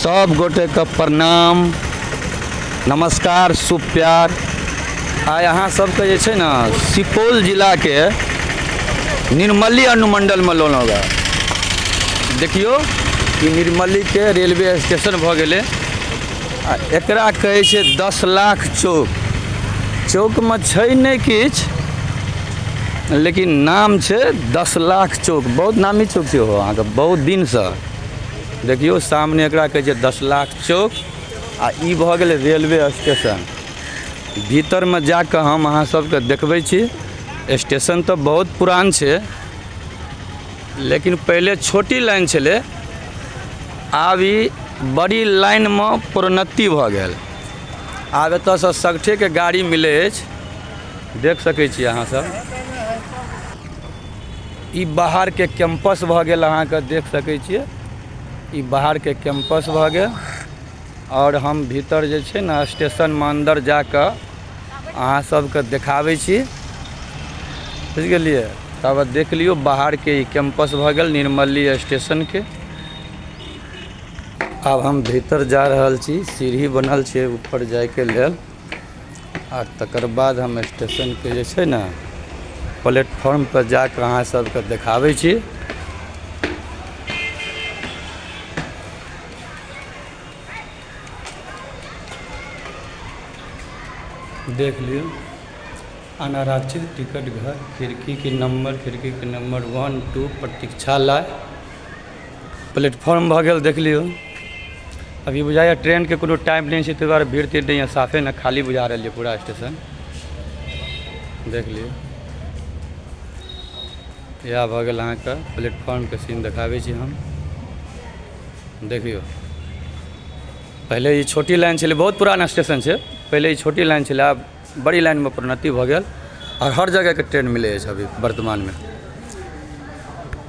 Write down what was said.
सब गोटे के प्रणाम नमस्कार शुभ प्यार। आइ अहाँ सबके जे छै ने सुपौल जिला के निर्मली अनुमंडल में लोन होगा। देखियो कि निर्मली के रेलवे स्टेशन भ गेले आ एकरा कहै छै 10 लाख चौक। चौक में छै नहीं किछ लेकिन नाम छै 10 लाख चौक। बहुत नामी चौक छै हो अहाँ के बहुत दिन से। देखियो सामने एकरा कहै छै 10 लाख चौक आ ई भ गेलै रेलवे स्टेशन। भीतर में जाके हम अहाँ सबके देखबै छी। स्टेशन तो बहुत पुरान छै लेकिन पहले छोटी लाइन छलै, आब ई बड़ी लाइन में प्रोन्नति भ गेल। आब एतऽ से सगठे के गाड़ी मिलै अछि, देख सकै छी अहाँ सब। ई बाहर के कैंपस भ गेल, अहाँ के देख सकै छियै ई बाहर के कैंपस भ गेल। और हम भीतर जे छै ना स्टेशन में अंदर जाके अहाँ सबके देखाबै छी, बुझ गेलिए। तब देख लियो बाहर के ई कैंपस भ गेल निर्मली स्टेशन के। अब हम भीतर जा रहल छी, सीढ़ी बनल छै ऊपर जाय के लेल। और तकर बाद हम स्टेशन के जे छै ना प्लेटफॉर्म पर जाके अहाँ सबके देखाबै छी। देख लियो अनारक्षित टिकट घर, खिड़की के नंबर 1 2 प्रतीक्षालय प्लेटफॉर्म भ गेल। देख लियो अभी बुझाइए ट्रेन के कोनो टाइम नहीं छै, ताहि दुआरे भीड़ तीड़ नहीं है, साफे ना खाली बुझा रही है पूरा स्टेशन। देख लियो यह भ गेल अहाँ के प्लेटफॉर्म के सीन देखाबै छी हम। देखियो पहले ये छोटी लाइन छलै, बहुत पुराना स्टेशन छै। पहले ये छोटी लाइन छलै, अब बड़ी लाइन में प्रोन्नति भ गेल और हर जगह के ट्रेन मिले अभी वर्तमान में।